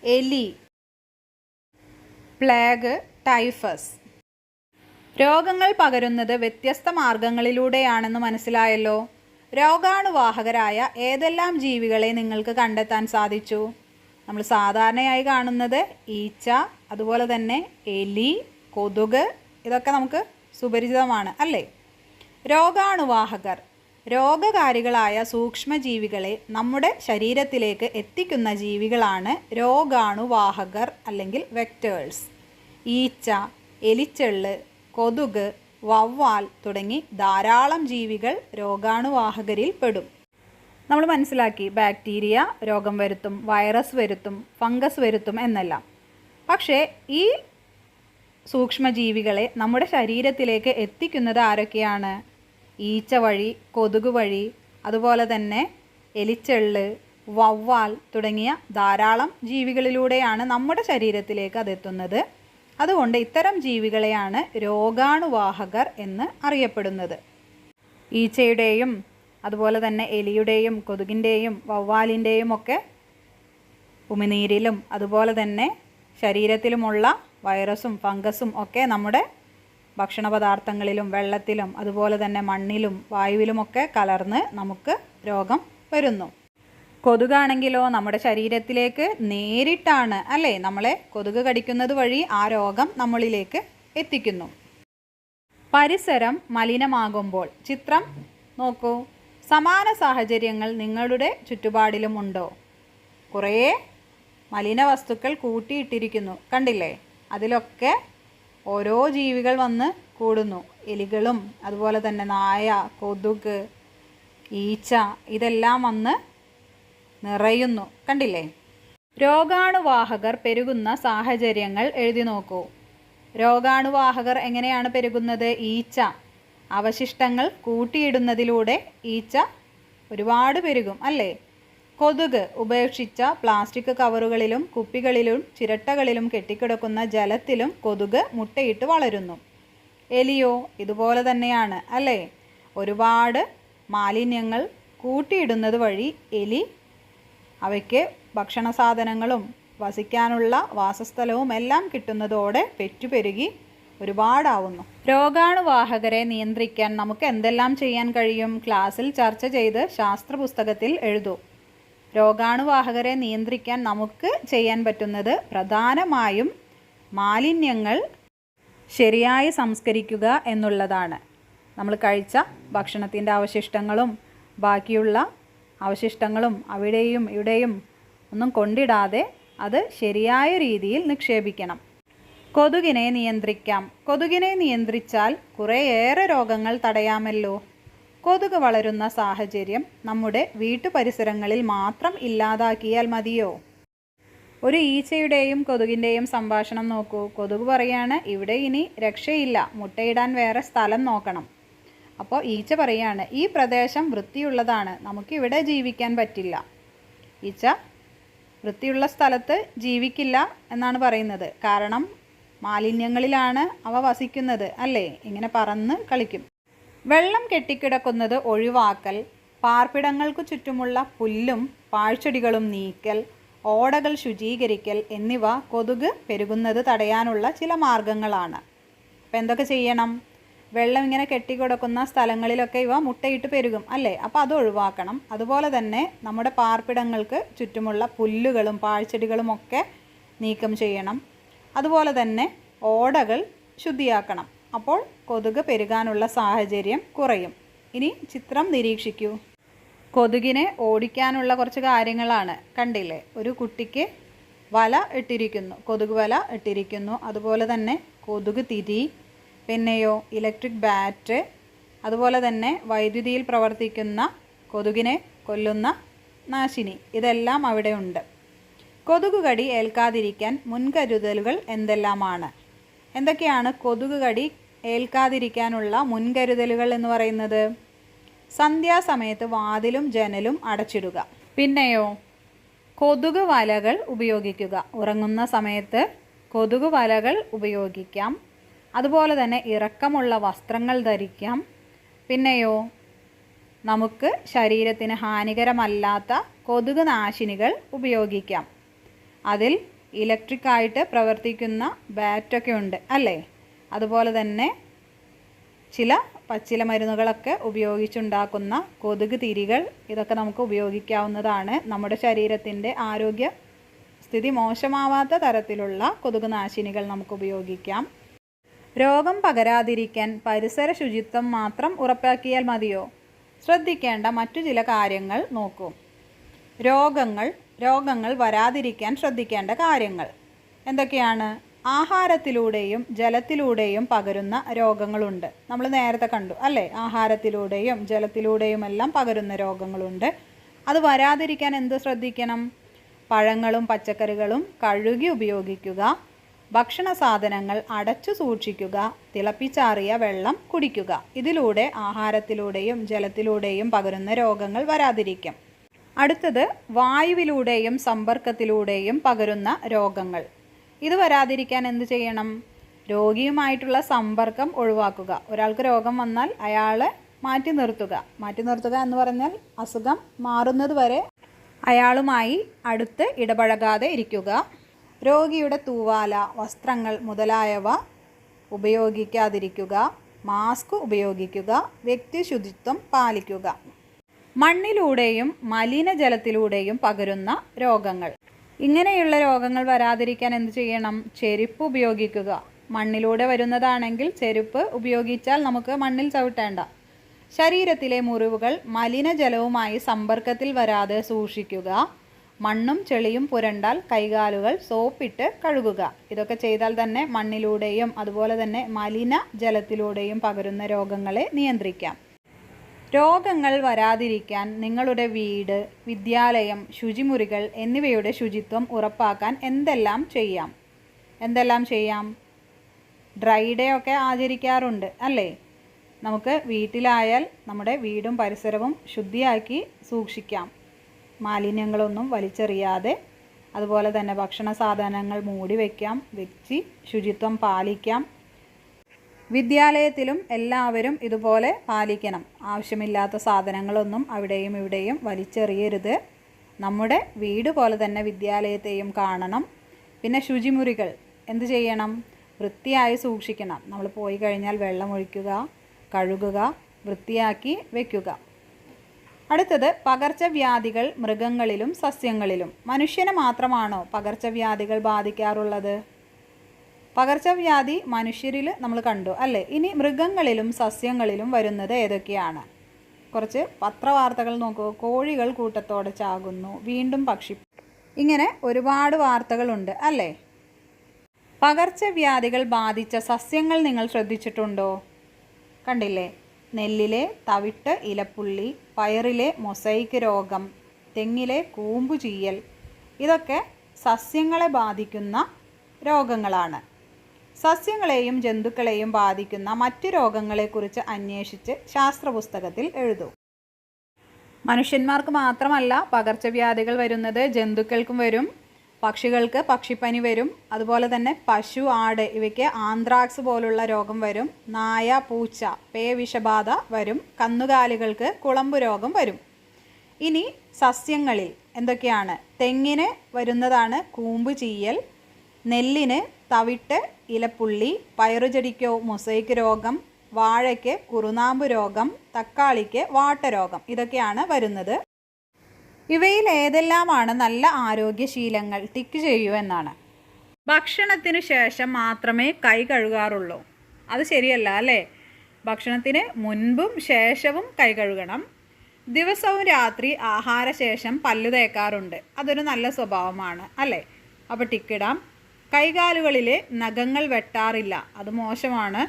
എലി, പ്ലേഗ്, ടൈഫസ്. രോഗങ്ങൾ പകരുന്നത് വ്യത്യസ്ത മാർഗങ്ങളിലൂടെയാണെന്ന് മനസ്സിലായല്ലോ. രോഗാണുവാഹകരായ ഏതെല്ലാം ജീവികളെ നിങ്ങൾക്ക് കണ്ടെത്താൻ സാധിച്ചു? നമ്മൾ സാധാരണയായി കാണുന്നത് ഈച്ച, അതുപോലെ തന്നെ എലി, കൊതുക്, ഇതൊക്കെ നമുക്ക് സുപരിചിതമാണ് അല്ലേ? രോഗാണുവാഹകർ രോഗകാരികളായ സൂക്ഷ്മജീവികളെ നമ്മുടെ ശരീരത്തിലേക്ക് എത്തിക്കുന്ന ജീവികളാണ് രോഗാണുവാഹകർ അല്ലെങ്കിൽ വെക്ടേഴ്സ്. ഈച്ച, എലിച്ചെള്ള്, കൊതുക്, വവ്വാൽ തുടങ്ങി ധാരാളം ജീവികൾ രോഗാണുവാഹകരിൽ പെടും. നമ്മൾ മനസ്സിലാക്കി, ബാക്ടീരിയ രോഗം വരുത്തും, വൈറസ് വരുത്തും, ഫംഗസ് വരുത്തും എന്നെല്ലാം. പക്ഷേ ഈ സൂക്ഷ്മജീവികളെ നമ്മുടെ ശരീരത്തിലേക്ക് എത്തിക്കുന്നത് ആരൊക്കെയാണ്? ഈച്ച വഴി, കൊതുക് വഴി, അതുപോലെ തന്നെ എലിച്ചെള്ള്, വവ്വാൽ തുടങ്ങിയ ധാരാളം ജീവികളിലൂടെയാണ് നമ്മുടെ ശരീരത്തിലേക്ക് അതെത്തുന്നത്. അതുകൊണ്ട് ഇത്തരം ജീവികളെയാണ് രോഗാണുവാഹകർ എന്ന് അറിയപ്പെടുന്നത്. ഈച്ചയുടെയും അതുപോലെ തന്നെ എലിയുടെയും കൊതുകിൻ്റെയും വവ്വാലിൻ്റെയും ഒക്കെ ഉമിനീരിലും അതുപോലെ തന്നെ ശരീരത്തിലുമുള്ള വൈറസും ഫംഗസും ഒക്കെ നമ്മുടെ ഭക്ഷണ പദാർത്ഥങ്ങളിലും വെള്ളത്തിലും അതുപോലെ തന്നെ മണ്ണിലും വായുവിലുമൊക്കെ കലർന്ന് നമുക്ക് രോഗം വരുന്നു. കൊതുകാണെങ്കിലോ നമ്മുടെ ശരീരത്തിലേക്ക് നേരിട്ടാണ് അല്ലേ, നമ്മളെ കൊതുക് കടിക്കുന്നത് വഴി ആ രോഗം നമ്മളിലേക്ക് എത്തിക്കുന്നു. പരിസരം മലിനമാകുമ്പോൾ ചിത്രം നോക്കൂ. സമാന സാഹചര്യങ്ങൾ നിങ്ങളുടെ ചുറ്റുപാടിലും ഉണ്ടോ? കുറേ മലിന വസ്തുക്കൾ കൂട്ടിയിട്ടിരിക്കുന്നു, കണ്ടില്ലേ? അതിലൊക്കെ ഓരോ ജീവികൾ വന്ന് കൂടുന്നു. എലികളും അതുപോലെ തന്നെ നായ, കൊതുക്, ഈച്ച, ഇതെല്ലാം വന്ന് നിറയുന്നു, കണ്ടില്ലേ? രോഗാണുവാഹകർ പെരുകുന്ന സാഹചര്യങ്ങൾ എഴുതി നോക്കൂ. രോഗാണുവാഹകർ എങ്ങനെയാണ് പെരുകുന്നത്? ഈച്ച അവശിഷ്ടങ്ങൾ കൂട്ടിയിടുന്നതിലൂടെ ഈച്ച ഒരുപാട് പെരുകും അല്ലേ? കൊതുക് ഉപേക്ഷിച്ച പ്ലാസ്റ്റിക് കവറുകളിലും കുപ്പികളിലും ചിരട്ടകളിലും കെട്ടിക്കിടക്കുന്ന ജലത്തിലും കൊതുക് മുട്ടയിട്ട് വളരുന്നു. എലിയോ ഇതുപോലെ തന്നെയാണ് അല്ലേ? ഒരുപാട് മാലിന്യങ്ങൾ കൂട്ടിയിടുന്നത് വഴി എലി അവയ്ക്ക് ഭക്ഷണ സാധനങ്ങളും വസിക്കാനുള്ള വാസസ്ഥലവും എല്ലാം കിട്ടുന്നതോടെ പെറ്റുപെരുകി ഒരുപാടാവുന്നു. രോഗാണുവാഹകരെ നിയന്ത്രിക്കാൻ നമുക്ക് എന്തെല്ലാം ചെയ്യാൻ കഴിയും? ക്ലാസ്സിൽ ചർച്ച ചെയ്ത് ശാസ്ത്ര പുസ്തകത്തിൽ എഴുതൂ. രോഗാണുവാഹകരെ നിയന്ത്രിക്കാൻ നമുക്ക് ചെയ്യാൻ പറ്റുന്നത് പ്രധാനമായും മാലിന്യങ്ങൾ ശരിയായി സംസ്കരിക്കുക എന്നുള്ളതാണ്. നമ്മൾ കഴിച്ച ഭക്ഷണത്തിൻ്റെ അവശിഷ്ടങ്ങളും ബാക്കിയുള്ള അവശിഷ്ടങ്ങളും അവിടെയും ഇവിടെയും ഒന്നും കൊണ്ടിടാതെ അത് ശരിയായ രീതിയിൽ നിക്ഷേപിക്കണം. കൊതുകിനെ നിയന്ത്രിക്കാം. കൊതുകിനെ നിയന്ത്രിച്ചാൽ കുറേയേറെ രോഗങ്ങൾ തടയാമല്ലോ. കൊതുക് വളരുന്ന സാഹചര്യം നമ്മുടെ വീട്ടുപരിസരങ്ങളിൽ മാത്രം ഇല്ലാതാക്കിയാൽ മതിയോ? ഒരു ഈച്ചയുടെയും കൊതുകിൻ്റെയും സംഭാഷണം നോക്കൂ. കൊതുക് പറയാണ്, ഇവിടെ ഇനി രക്ഷയില്ല, മുട്ടയിടാൻ വേറെ സ്ഥലം നോക്കണം. അപ്പോൾ ഈച്ച പറയാണ്, ഈ പ്രദേശം വൃത്തിയുള്ളതാണ്, നമുക്കിവിടെ ജീവിക്കാൻ പറ്റില്ല. ഈച്ച വൃത്തിയുള്ള സ്ഥലത്ത് ജീവിക്കില്ല എന്നാണ് പറയുന്നത്. കാരണം മാലിന്യങ്ങളിലാണ് അവ വസിക്കുന്നത് അല്ലേ? ഇങ്ങനെ പറന്ന് കളിക്കും. വെള്ളം കെട്ടിക്കിടക്കുന്നത് ഒഴിവാക്കൽ, പാർപ്പിടങ്ങൾക്കു ചുറ്റുമുള്ള പുല്ലും പാഴ്ചെടികളും നീക്കൽ, ഓടകൾ ശുചീകരിക്കൽ എന്നിവ കൊതുക് പെരുകുന്നത് തടയാനുള്ള ചില മാർഗങ്ങളാണ്. അപ്പം എന്തൊക്കെ ചെയ്യണം? വെള്ളം ഇങ്ങനെ കെട്ടിക്കിടക്കുന്ന സ്ഥലങ്ങളിലൊക്കെ ഇവ മുട്ടയിട്ട് പെരുകും അല്ലേ? അപ്പോൾ അത് ഒഴിവാക്കണം. അതുപോലെ തന്നെ നമ്മുടെ പാർപ്പിടങ്ങൾക്ക് ചുറ്റുമുള്ള പുല്ലുകളും പാഴ്ചെടികളും ഒക്കെ നീക്കം ചെയ്യണം. അതുപോലെ തന്നെ ഓടകൾ ശുദ്ധിയാക്കണം. അപ്പോൾ കൊതുക് പെരുകാനുള്ള സാഹചര്യം കുറയും. ഇനി ചിത്രം നിരീക്ഷിക്കൂ. കൊതുകിനെ ഓടിക്കാനുള്ള കുറച്ച് കാര്യങ്ങളാണ്. കണ്ടില്ലേ? ഒരു കുട്ടിക്ക് വല ഇട്ടിരിക്കുന്നു, കൊതുക് വല ഇട്ടിരിക്കുന്നു. അതുപോലെ തന്നെ കൊതുക് തിരി, പിന്നെയോ ഇലക്ട്രിക് ബാറ്റ്, അതുപോലെ തന്നെ വൈദ്യുതിയിൽ പ്രവർത്തിക്കുന്ന കൊതുകിനെ കൊല്ലുന്ന നാശിനി, ഇതെല്ലാം അവിടെ ഉണ്ട്. കൊതുക് കടി ഏൽക്കാതിരിക്കാൻ മുൻകരുതലുകൾ എന്തെല്ലാമാണ്? എന്തൊക്കെയാണ് കൊതുക് കടി ഏൽക്കാതിരിക്കാനുള്ള മുൻകരുതലുകൾ എന്ന് പറയുന്നത്? സന്ധ്യാസമയത്ത് വാതിലും ജനലും അടച്ചിടുക. പിന്നെയോ കൊതുക് വലകൾ ഉപയോഗിക്കുക. ഉറങ്ങുന്ന സമയത്ത് കൊതുക് വലകൾ ഉപയോഗിക്കാം. അതുപോലെ തന്നെ ഇറക്കമുള്ള വസ്ത്രങ്ങൾ ധരിക്കാം. പിന്നെയോ നമുക്ക് ശരീരത്തിന് ഹാനികരമല്ലാത്ത കൊതുക് നാശിനികൾ ഉപയോഗിക്കാം. അതിൽ ഇലക്ട്രിക്കായിട്ട് പ്രവർത്തിക്കുന്ന ബാറ്റൊക്കെ ഉണ്ട് അല്ലേ? അതുപോലെ തന്നെ ചില പച്ചില മരുന്നുകളൊക്കെ ഉപയോഗിച്ചുണ്ടാക്കുന്ന കൊതുക് തിരികൾ, ഇതൊക്കെ നമുക്ക് ഉപയോഗിക്കാവുന്നതാണ്. നമ്മുടെ ശരീരത്തിൻ്റെ ആരോഗ്യ സ്ഥിതി മോശമാവാത്ത തരത്തിലുള്ള കൊതുക് നാശിനികൾ നമുക്ക് ഉപയോഗിക്കാം. രോഗം പകരാതിരിക്കാൻ പരിസര ശുചിത്വം മാത്രം ഉറപ്പാക്കിയാൽ മതിയോ? ശ്രദ്ധിക്കേണ്ട മറ്റു ചില കാര്യങ്ങൾ നോക്കൂ. രോഗങ്ങൾ വരാതിരിക്കാൻ ശ്രദ്ധിക്കേണ്ട കാര്യങ്ങൾ എന്തൊക്കെയാണ്? ആഹാരത്തിലൂടെയും ജലത്തിലൂടെയും പകരുന്ന രോഗങ്ങളുണ്ട്. നമ്മൾ നേരത്തെ കണ്ടു അല്ലേ? ആഹാരത്തിലൂടെയും ജലത്തിലൂടെയും എല്ലാം പകരുന്ന രോഗങ്ങളുണ്ട്. അത് വരാതിരിക്കാൻ എന്ത് ശ്രദ്ധിക്കണം? പഴങ്ങളും പച്ചക്കറികളും കഴുകി ഉപയോഗിക്കുക, ഭക്ഷണ സാധനങ്ങൾ അടച്ചു സൂക്ഷിക്കുക, തിളപ്പിച്ചാറിയ വെള്ളം കുടിക്കുക. ഇതിലൂടെ ആഹാരത്തിലൂടെയും ജലത്തിലൂടെയും പകരുന്ന രോഗങ്ങൾ വരാതിരിക്കും. അടുത്തത് വായുവിലൂടെയും സമ്പർക്കത്തിലൂടെയും പകരുന്ന രോഗങ്ങൾ. ഇത് വരാതിരിക്കാൻ എന്ത് ചെയ്യണം? രോഗിയുമായിട്ടുള്ള സമ്പർക്കം ഒഴിവാക്കുക. ഒരാൾക്ക് രോഗം വന്നാൽ അയാളെ മാറ്റി നിർത്തുക എന്ന് പറഞ്ഞാൽ അസുഖം മാറുന്നത് വരെ അയാളുമായി അടുത്ത് ഇടപഴകാതെ ഇരിക്കുക. രോഗിയുടെ തൂവാല, വസ്ത്രങ്ങൾ മുതലായവ ഉപയോഗിക്കാതിരിക്കുക. മാസ്ക് ഉപയോഗിക്കുക. വ്യക്തി ശുചിത്വം പാലിക്കുക. മണ്ണിലൂടെയും മലിനജലത്തിലൂടെയും പകരുന്ന രോഗങ്ങൾ. ഇങ്ങനെയുള്ള രോഗങ്ങൾ വരാതിരിക്കാൻ എന്ത് ചെയ്യണം? ചെരുപ്പ് ഉപയോഗിക്കുക. മണ്ണിലൂടെ വരുന്നതാണെങ്കിൽ ചെരുപ്പ് ഉപയോഗിച്ചാൽ നമുക്ക് മണ്ണിൽ ചവിട്ടേണ്ട. ശരീരത്തിലെ മുറിവുകൾ മലിനജലവുമായി സമ്പർക്കത്തിൽ വരാതെ സൂക്ഷിക്കുക. മണ്ണും ചെളിയും പുരണ്ടാൽ കൈകാലുകൾ സോപ്പിട്ട് കഴുകുക. ഇതൊക്കെ ചെയ്താൽ തന്നെ മണ്ണിലൂടെയും അതുപോലെ തന്നെ മലിന ജലത്തിലൂടെയും പകരുന്ന രോഗങ്ങളെ നിയന്ത്രിക്കാം. രോഗങ്ങൾ വരാതിരിക്കാൻ നിങ്ങളുടെ വീട്, വിദ്യാലയം, ശുചിമുറികൾ എന്നിവയുടെ ശുചിത്വം ഉറപ്പാക്കാൻ എന്തെല്ലാം ചെയ്യാം? ഡ്രൈ ഡേ ഒക്കെ ആചരിക്കാറുണ്ട് അല്ലേ? നമുക്ക് വീട്ടിലായാൽ നമ്മുടെ വീടും പരിസരവും ശുദ്ധിയാക്കി സൂക്ഷിക്കാം. മാലിന്യങ്ങളൊന്നും വലിച്ചെറിയാതെ, അതുപോലെ തന്നെ ഭക്ഷണ സാധനങ്ങൾ മൂടി വെച്ച് ശുചിത്വം പാലിക്കാം. വിദ്യാലയത്തിലും എല്ലാവരും ഇതുപോലെ പാലിക്കണം. ആവശ്യമില്ലാത്ത സാധനങ്ങളൊന്നും അവിടെയും ഇവിടെയും വലിച്ചെറിയരുത്. നമ്മുടെ വീട് പോലെ തന്നെ വിദ്യാലയത്തെയും കാണണം. പിന്നെ ശുചിമുറികൾ എന്ത് ചെയ്യണം? വൃത്തിയായി സൂക്ഷിക്കണം. നമ്മൾ പോയി കഴിഞ്ഞാൽ വെള്ളം ഒഴിക്കുക, കഴുകുക, വൃത്തിയാക്കി വയ്ക്കുക. അടുത്തത് പകർച്ചവ്യാധികൾ മൃഗങ്ങളിലും സസ്യങ്ങളിലും. മനുഷ്യനെ മാത്രമാണോ പകർച്ചവ്യാധികൾ ബാധിക്കാറുള്ളത്? പകർച്ചവ്യാധി മനുഷ്യരിൽ നമ്മൾ കണ്ടു അല്ലേ? ഇനി മൃഗങ്ങളിലും സസ്യങ്ങളിലും വരുന്നത് ഏതൊക്കെയാണ്? കുറച്ച് പത്രവാർത്തകൾ നോക്കൂ. കോഴികൾ കൂട്ടത്തോടെ ചാകുന്നു, വീണ്ടും പക്ഷി, ഇങ്ങനെ ഒരുപാട് വാർത്തകളുണ്ട് അല്ലേ? പകർച്ചവ്യാധികൾ ബാധിച്ച സസ്യങ്ങൾ നിങ്ങൾ ശ്രദ്ധിച്ചിട്ടുണ്ടോ? കണ്ടില്ലേ? നെല്ലിലെ തവിട്ട് ഇലപ്പുള്ളി, പയറിലെ മൊസൈക്ക് രോഗം, തെങ്ങിലെ കൂമ്പു ചീയൽ, ഇതൊക്കെ സസ്യങ്ങളെ ബാധിക്കുന്ന രോഗങ്ങളാണ്. സസ്യങ്ങളെയും ജന്തുക്കളെയും ബാധിക്കുന്ന മറ്റു രോഗങ്ങളെക്കുറിച്ച് അന്വേഷിച്ച് ശാസ്ത്രപുസ്തകത്തിൽ എഴുതൂ. മനുഷ്യന്മാർക്ക് മാത്രമല്ല പകർച്ചവ്യാധികൾ വരുന്നത്, ജന്തുക്കൾക്കും വരും. പക്ഷികൾക്ക് പക്ഷിപ്പനി വരും. അതുപോലെ തന്നെ പശു, ആട് ഇവയ്ക്ക് ആന്ത്രാക്സ് പോലുള്ള രോഗം വരും. നായ, പൂച്ച, പേവിഷബാധ വരും. കന്നുകാലികൾക്ക് കുളമ്പ് രോഗം വരും. ഇനി സസ്യങ്ങളിൽ എന്തൊക്കെയാണ്? തെങ്ങിന് വരുന്നതാണ് കൂമ്പ് ചീയൽ, നെല്ലിന് തവിട്ട് ഇലപ്പുള്ളി, പയറുചെടിക്കോ മൊസൈക്ക് രോഗം, വാഴയ്ക്ക് കുറുനാമ്പ് രോഗം, തക്കാളിക്ക് വാട്ടരോഗം, ഇതൊക്കെയാണ് വരുന്നത്. ഇവയിൽ ഏതെല്ലാമാണ് നല്ല ആരോഗ്യശീലങ്ങൾ? ടിക്ക് ചെയ്യൂ എന്നാണ്. ഭക്ഷണത്തിന് ശേഷം മാത്രമേ കൈ കഴുകാറുള്ളൂ. അത് ശരിയല്ല അല്ലേ? ഭക്ഷണത്തിന് മുൻപും ശേഷവും കൈ കഴുകണം. ദിവസവും രാത്രി ആഹാരശേഷം പല്ല് തേക്കാറുണ്ട്. അതൊരു നല്ല സ്വഭാവമാണ് അല്ലേ? അപ്പോൾ ടിക്കിടാം. കൈകാലുകളിലെ നഖങ്ങൾ വെട്ടാറില്ല. അത് മോശമാണ്.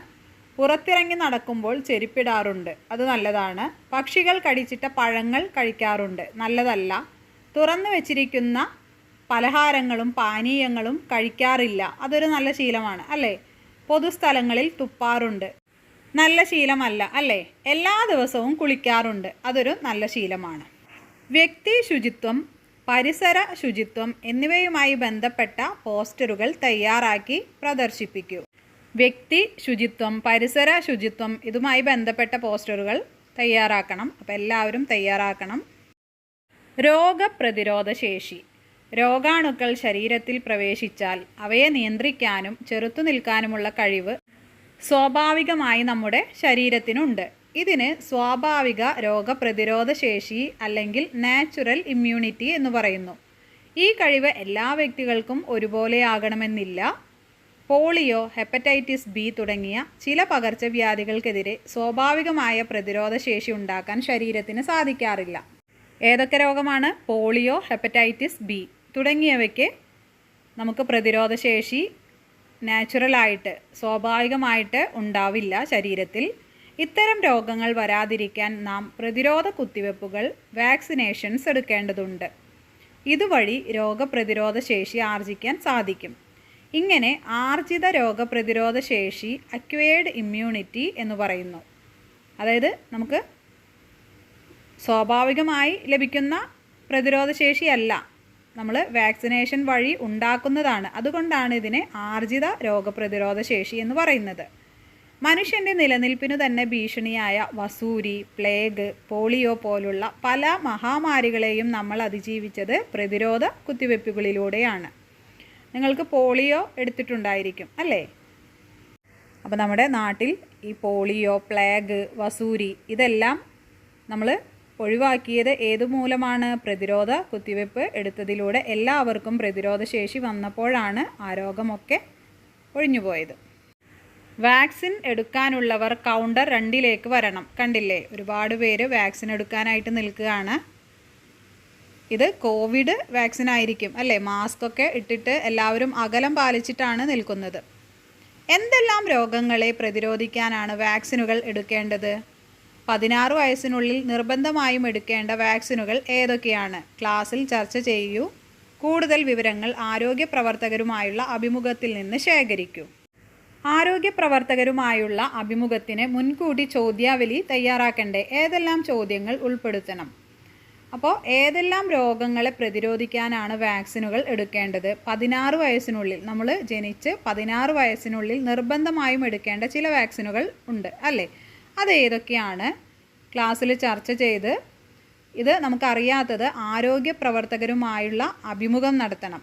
പുറത്തിറങ്ങി നടക്കുമ്പോൾ ചെരുപ്പിടാറുണ്ട്. അത് നല്ലതാണ്. പക്ഷികൾ കടിച്ചിട്ട പഴങ്ങൾ കഴിക്കാറുണ്ട്. നല്ലതല്ല. തുറന്നു വെച്ചിരിക്കുന്ന പലഹാരങ്ങളും പാനീയങ്ങളും കഴിക്കാറില്ല. അതൊരു നല്ല ശീലമാണ് അല്ലേ? പൊതുസ്ഥലങ്ങളിൽ തുപ്പാറുണ്ട്. നല്ല ശീലമല്ല അല്ലേ? എല്ലാ ദിവസവും കുളിക്കാറുണ്ട്. അതൊരു നല്ല ശീലമാണ്. വ്യക്തി ശുചിത്വം, പരിസര ശുചിത്വം എന്നിവയുമായി ബന്ധപ്പെട്ട പോസ്റ്ററുകൾ തയ്യാറാക്കി പ്രദർശിപ്പിക്കൂ. വ്യക്തി ശുചിത്വം, പരിസര ശുചിത്വം ഇതുമായി ബന്ധപ്പെട്ട പോസ്റ്ററുകൾ തയ്യാറാക്കണം. അപ്പോൾ എല്ലാവരും തയ്യാറാക്കണം. രോഗപ്രതിരോധ ശേഷി. രോഗാണുക്കൾ ശരീരത്തിൽ പ്രവേശിച്ചാൽ അവയെ നിയന്ത്രിക്കാനും ചെറുത്തു നിൽക്കാനുമുള്ള കഴിവ് സ്വാഭാവികമായി നമ്മുടെ ശരീരത്തിനുണ്ട്. ഇതിന് സ്വാഭാവിക രോഗപ്രതിരോധ ശേഷി അല്ലെങ്കിൽ നാച്ചുറൽ ഇമ്മ്യൂണിറ്റി എന്ന് പറയുന്നു. ഈ കഴിവ് എല്ലാ വ്യക്തികൾക്കും ഒരുപോലെയാകണമെന്നില്ല. പോളിയോ, ഹെപ്പറ്റൈറ്റിസ് ബി തുടങ്ങിയ ചില പകർച്ചവ്യാധികൾക്കെതിരെ സ്വാഭാവികമായ പ്രതിരോധ ശേഷി ഉണ്ടാക്കാൻ ശരീരത്തിന് സാധിക്കാറില്ല. ഏതൊക്കെ രോഗമാണ്? പോളിയോ, ഹെപ്പറ്റൈറ്റിസ് ബി തുടങ്ങിയവയ്ക്ക് നമുക്ക് പ്രതിരോധ ശേഷി നാച്ചുറലായിട്ട് സ്വാഭാവികമായിട്ട് ഉണ്ടാവില്ല ശരീരത്തിൽ. ഇത്തരം രോഗങ്ങൾ വരാതിരിക്കാൻ നാം പ്രതിരോധ കുത്തിവെപ്പുകൾ, വാക്സിനേഷൻസ് എടുക്കേണ്ടതുണ്ട്. ഇതുവഴി രോഗപ്രതിരോധ ശേഷി ആർജിക്കാൻ സാധിക്കും. ഇങ്ങനെ ആർജിത രോഗപ്രതിരോധ ശേഷി അക്വയേർഡ് ഇമ്മ്യൂണിറ്റി എന്ന് പറയുന്നു. അതായത് നമുക്ക് സ്വാഭാവികമായി ലഭിക്കുന്ന പ്രതിരോധ ശേഷിയല്ല, നമ്മൾ വാക്സിനേഷൻ വഴി ഉണ്ടാക്കുന്നതാണ്. അതുകൊണ്ടാണ് ഇതിനെ ആർജിത രോഗപ്രതിരോധ ശേഷി എന്ന് പറയുന്നത്. മനുഷ്യൻ്റെ നിലനിൽപ്പിനു തന്നെ ഭീഷണിയായ വസൂരി, പ്ലേഗ്, പോളിയോ പോലുള്ള പല മഹാമാരികളെയും നമ്മൾ അതിജീവിച്ചത് പ്രതിരോധ കുത്തിവെപ്പുകളിലൂടെയാണ്. നിങ്ങൾക്ക് പോളിയോ എടുത്തിട്ടുണ്ടായിരിക്കും അല്ലേ? അപ്പോൾ നമ്മുടെ നാട്ടിൽ ഈ പോളിയോ, പ്ലേഗ്, വസൂരി ഇതെല്ലാം നമ്മൾ ഒഴിവാക്കിയത് ഏതുമൂലമാണ്? പ്രതിരോധ കുത്തിവെപ്പ് എടുത്തതിലൂടെ എല്ലാവർക്കും പ്രതിരോധ ശേഷി വന്നപ്പോഴാണ് ആ രോഗമൊക്കെ ഒഴിഞ്ഞുപോയത്. വാക്സിൻ എടുക്കാനുള്ളവർ കൗണ്ടർ 2 വരണം. കണ്ടില്ലേ? ഒരുപാട് പേര് വാക്സിൻ എടുക്കാനായിട്ട് നിൽക്കുകയാണ്. ഇത് കോവിഡ് വാക്സിൻ ആയിരിക്കും അല്ലേ? മാസ്ക് ഒക്കെ ഇട്ടിട്ട് എല്ലാവരും അകലം പാലിച്ചിട്ടാണ് നിൽക്കുന്നത്. എന്തെല്ലാം രോഗങ്ങളെ പ്രതിരോധിക്കാനാണ് വാക്സിനുകൾ എടുക്കേണ്ടത്? 16 വയസ്സിനുള്ളിൽ നിർബന്ധമായും എടുക്കേണ്ട വാക്സിനുകൾ ഏതൊക്കെയാണ്? ക്ലാസ്സിൽ ചർച്ച ചെയ്യൂ. കൂടുതൽ വിവരങ്ങൾ ആരോഗ്യ പ്രവർത്തകരുമായുള്ള അഭിമുഖത്തിൽ നിന്ന് ശേഖരിക്കൂ. ആരോഗ്യ പ്രവർത്തകരുമായുള്ള അഭിമുഖത്തിന് മുൻകൂട്ടി ചോദ്യാവലി തയ്യാറാക്കണ്ടേ? ഏതെല്ലാം ചോദ്യങ്ങൾ ഉൾപ്പെടുത്തണം? അപ്പോൾ ഏതെല്ലാം രോഗങ്ങളെ പ്രതിരോധിക്കാനാണ് വാക്സിനുകൾ എടുക്കേണ്ടത്? 16 വയസ്സിനുള്ളിൽ, നമ്മൾ ജനിച്ച് 16 വയസ്സിനുള്ളിൽ നിർബന്ധമായും എടുക്കേണ്ട ചില വാക്സിനുകൾ ഉണ്ട് അല്ലേ? അത് ഏതൊക്കെയാണ് ക്ലാസ്സിൽ ചർച്ച ചെയ്ത് ഇത് നമുക്കറിയാത്തത് ആരോഗ്യ പ്രവർത്തകരുമായുള്ള അഭിമുഖം നടത്തണം.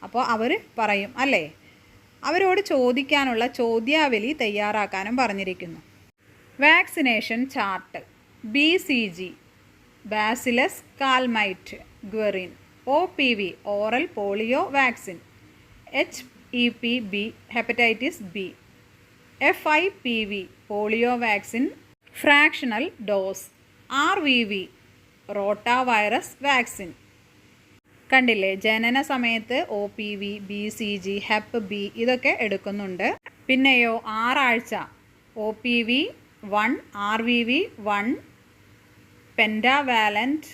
അപ്പോൾ അവർ പറയും അല്ലേ? അവരോട് ചോദിക്കാനുള്ള ചോദ്യാവലി തയ്യാറാക്കാനും പറഞ്ഞിരിക്കുന്നു. Vaccination chart. BCG bacillus Calmette Guerin. OPV oral polio vaccine. HEPB hepatitis B. FIPV polio vaccine fractional dose. RVV rota virus vaccine. കണ്ടില്ലേ, ജനന സമയത്ത് OPV, BCG, Hep B ഇതൊക്കെ എടുക്കുന്നുണ്ട്. പിന്നെയോ 6 ആഴ്ച OPV 1, RVV 1, പെൻഡാവാലൻറ്റ്,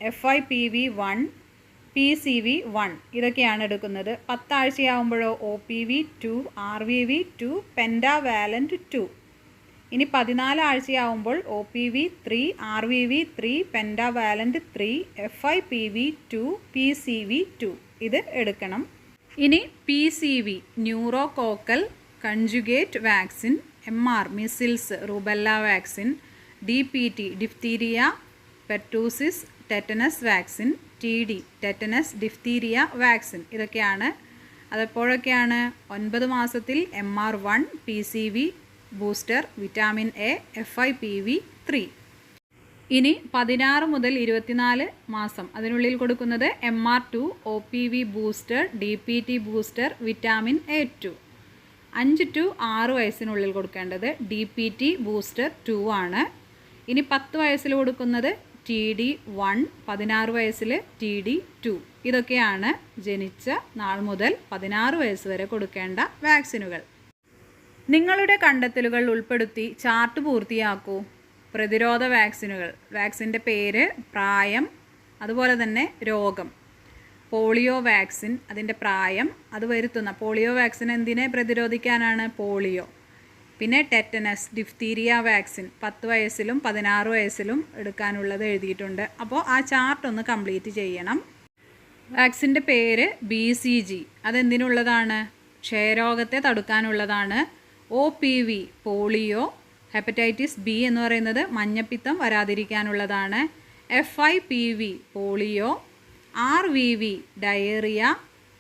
FIPV 1, PCV 1 ഇതൊക്കെയാണ് എടുക്കുന്നത്. 10 ആഴ്ചയാകുമ്പോഴോ OPV 2, RVV 2, പെൻഡാവാലൻറ്റ് 2. ഇനി 14 ആഴ്ചയാവുമ്പോൾ OPV 3, RVV 3, പെൻഡാവാലൻറ്റ് 3, FIPV 2, PCV 2 ഇത് എടുക്കണം. ഇനി PCV pneumococcal conjugate vaccine, MR measles rubella vaccine, DPT diphtheria pertussis tetanus vaccine, TD tetanus diphtheria vaccine ഇതൊക്കെയാണ്. അതെപ്പോഴൊക്കെയാണ്? 9 മാസത്തിൽ MR1, PCV booster, vitamin A, FIPV 3. ഇനി 16 മുതൽ 24 മാസം അതിനുള്ളിൽ കൊടുക്കുന്നത് MR2, OPV booster, DPT booster, vitamin A2. 5 to 6 വയസ്സിനുള്ളിൽ കൊടുക്കേണ്ടത് DPT booster 2 ആണ്. ഇനി 10 വയസ്സിൽ കൊടുക്കുന്നത് TD1, 16 വയസ്സിൽ TD2. ഇതൊക്കെയാണ് ജനിച്ച നാൾ മുതൽ 16 വയസ്സ് വരെ കൊടുക്കേണ്ട വാക്സിനുകൾ. നിങ്ങളുടെ കണ്ടെത്തലുകൾ ഉൾപ്പെടുത്തി ചാർട്ട് പൂർത്തിയാക്കൂ. പ്രതിരോധ വാക്സിനുകൾ, വാക്സിൻ്റെ പേര്, പ്രായം, അതുപോലെ തന്നെ രോഗം. പോളിയോ വാക്സിൻ, അതിൻ്റെ പ്രായം, അത് വരുത്തുന്ന പോളിയോ വാക്സിൻ എന്തിനെ പ്രതിരോധിക്കാനാണ്? പോളിയോ. പിന്നെ ടെറ്റനസ് ഡിഫ്തീരിയ വാക്സിൻ 10 വയസ്സിലും 16 വയസ്സിലും എടുക്കാനുള്ളത് എഴുതിയിട്ടുണ്ട്. അപ്പോൾ ആ ചാർട്ട് ഒന്ന് കംപ്ലീറ്റ് ചെയ്യണം. വാക്സിൻ്റെ പേര് BCG, അതെന്തിനുള്ളതാണ്? ക്ഷയരോഗത്തെ തടുക്കാനുള്ളതാണ്. OPV polio, hepatitis B എന്ന് പറയുന്നത് മഞ്ഞപ്പിത്തം വരാതിരിക്കാനുള്ളതാണ്. FIPV polio, RVV diarrhoea,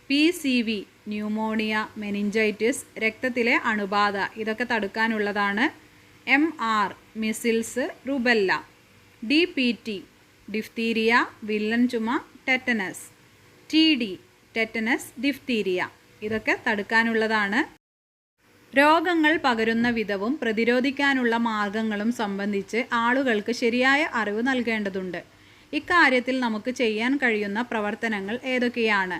PCV pneumonia, meningitis, രക്തത്തിലെ അണുബാധ ഇതൊക്കെ തടുക്കാനുള്ളതാണ്. MR measles rubella, DPT diphtheria villain ചുമ ടെറ്റനസ്, TD ടെറ്റനസ് ഡിഫ്തീരിയ ഇതൊക്കെ തടുക്കാനുള്ളതാണ്. രോഗങ്ങൾ പകരുന്ന വിധവും പ്രതിരോധിക്കാനുള്ള മാർഗങ്ങളും സംബന്ധിച്ച് ആളുകൾക്ക് ശരിയായ അറിവ് നൽകേണ്ടതുണ്ട്. ഇക്കാര്യത്തിൽ നമുക്ക് ചെയ്യാൻ കഴിയുന്ന പ്രവർത്തനങ്ങൾ ഏതൊക്കെയാണ്?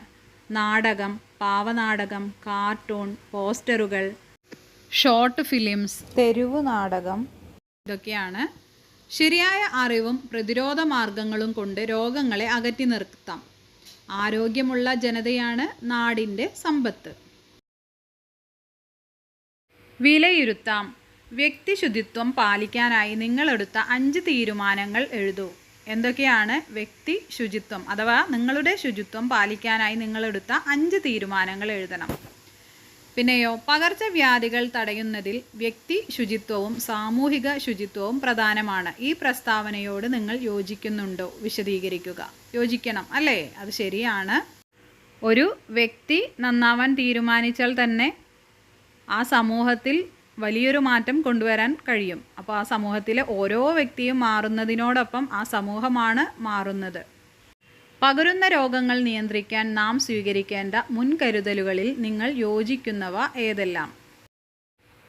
നാടകം, പാവനാടകം, കാർട്ടൂൺ, പോസ്റ്ററുകൾ, ഷോർട്ട് ഫിലിംസ്, തെരുവു നാടകം ഇതൊക്കെയാണ്. ശരിയായ അറിവും പ്രതിരോധ മാർഗങ്ങളും കൊണ്ട് രോഗങ്ങളെ അകറ്റി നിർത്താം. ആരോഗ്യമുള്ള ജനതയാണ് നാടിൻ്റെ സമ്പത്ത്. വിലയിരുത്താം. വ്യക്തി ശുചിത്വം പാലിക്കാനായി നിങ്ങളെടുത്ത 5 തീരുമാനങ്ങൾ എഴുതൂ. എന്തൊക്കെയാണ്? വ്യക്തി ശുചിത്വം അഥവാ നിങ്ങളുടെ ശുചിത്വം പാലിക്കാനായി നിങ്ങളെടുത്ത 5 തീരുമാനങ്ങൾ എഴുതണം. പിന്നെയോ പകർച്ചവ്യാധികൾ തടയുന്നതിൽ വ്യക്തി ശുചിത്വവും സാമൂഹിക ശുചിത്വവും പ്രധാനമാണ്. ഈ പ്രസ്താവനയോട് നിങ്ങൾ യോജിക്കുന്നുണ്ടോ? വിശദീകരിക്കുക. യോജിക്കണം അല്ലേ? അത് ശരിയാണ്. ഒരു വ്യക്തി നന്നാവാൻ തീരുമാനിച്ചാൽ തന്നെ ആ സമൂഹത്തിൽ വലിയൊരു മാറ്റം കൊണ്ടുവരാൻ കഴിയും. അപ്പോൾ ആ സമൂഹത്തിലെ ഓരോ വ്യക്തിയും മാറുന്നതിനോടൊപ്പം ആ സമൂഹമാണ് മാറുന്നത്. പകരുന്ന രോഗങ്ങൾ നിയന്ത്രിക്കാൻ നാം സ്വീകരിക്കേണ്ട മുൻകരുതലുകളിൽ നിങ്ങൾ യോജിക്കുന്നവ ഏതെല്ലാം?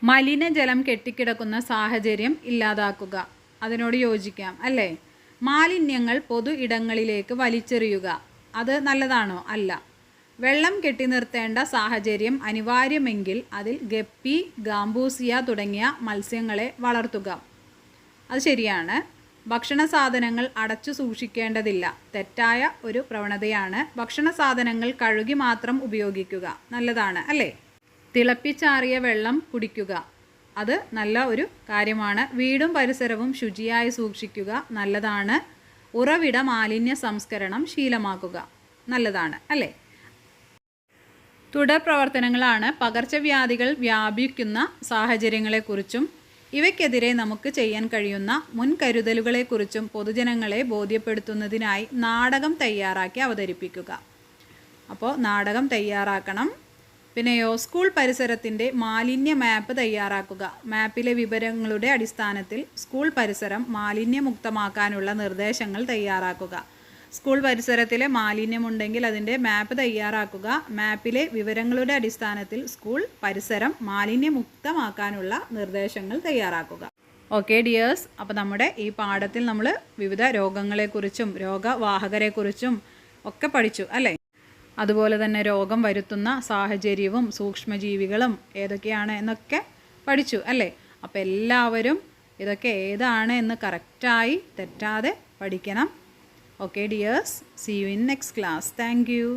മലിനജലം കെട്ടിക്കിടക്കുന്ന സാഹചര്യം ഇല്ലാതാക്കുക. അതിനോട് യോജിക്കാം അല്ലേ? മാലിന്യങ്ങൾ പൊതു ഇടങ്ങളിലേക്ക് വലിച്ചെറിയുക. അത് നല്ലതാണോ? അല്ല. വെള്ളം കെട്ടി നിർത്തേണ്ട സാഹചര്യം അനിവാര്യമെങ്കിൽ അതിൽ ഗപ്പി, ഗാംബൂസിയ തുടങ്ങിയ മത്സ്യങ്ങളെ വളർത്തുക. അത് ശരിയാണ്. ഭക്ഷണ സാധനങ്ങൾ അടച്ചു സൂക്ഷിക്കേണ്ടതില്ല. തെറ്റായ ഒരു പ്രവണതയാണ്. ഭക്ഷണ സാധനങ്ങൾ കഴുകി മാത്രം ഉപയോഗിക്കുക. നല്ലതാണ് അല്ലേ? തിളപ്പിച്ചാറിയ വെള്ളം കുടിക്കുക. അത് നല്ല ഒരു കാര്യമാണ്. വീടും പരിസരവും ശുചിയായി സൂക്ഷിക്കുക. നല്ലതാണ്. ഉറവിട മാലിന്യ സംസ്കരണം ശീലമാക്കുക. നല്ലതാണ് അല്ലേ? തുടർ പ്രവർത്തനങ്ങളാണ് പകർച്ചവ്യാധികൾ വ്യാപിക്കുന്ന സാഹചര്യങ്ങളെക്കുറിച്ചും ഇവയ്ക്കെതിരെ നമുക്ക് ചെയ്യാൻ കഴിയുന്ന മുൻകരുതലുകളെക്കുറിച്ചും പൊതുജനങ്ങളെ ബോധ്യപ്പെടുത്തുന്നതിനായി നാടകം തയ്യാറാക്കി അവതരിപ്പിക്കുക. അപ്പോൾ നാടകം തയ്യാറാക്കണം. പിന്നെയോ സ്കൂൾ പരിസരത്തിൻ്റെ മാലിന്യ മാപ്പ് തയ്യാറാക്കുക. മാപ്പിലെ വിവരങ്ങളുടെ അടിസ്ഥാനത്തിൽ സ്കൂൾ പരിസരം മാലിന്യമുക്തമാക്കാനുള്ള നിർദ്ദേശങ്ങൾ തയ്യാറാക്കുക. സ്കൂൾ പരിസരത്തിലെ മാലിന്യമുണ്ടെങ്കിൽ അതിൻ്റെ മാപ്പ് തയ്യാറാക്കുക. മാപ്പിലെ വിവരങ്ങളുടെ അടിസ്ഥാനത്തിൽ സ്കൂൾ പരിസരം മാലിന്യമുക്തമാക്കാനുള്ള നിർദ്ദേശങ്ങൾ തയ്യാറാക്കുക. ഓക്കെ ഡിയേഴ്സ്, അപ്പോൾ നമ്മുടെ ഈ പാഠത്തിൽ നമ്മൾ വിവിധ രോഗങ്ങളെക്കുറിച്ചും രോഗവാഹകരെക്കുറിച്ചും ഒക്കെ പഠിച്ചു അല്ലേ? അതുപോലെ തന്നെ രോഗം വരുത്തുന്ന സാഹചര്യവും സൂക്ഷ്മജീവികളും ഏതൊക്കെയാണ് എന്നൊക്കെ പഠിച്ചു അല്ലേ? അപ്പോൾ എല്ലാവരും ഇതൊക്കെ ഏതാണ് എന്ന് കറക്റ്റായി തെറ്റാതെ പഠിക്കണം. Okay dears, see you in next class. Thank you.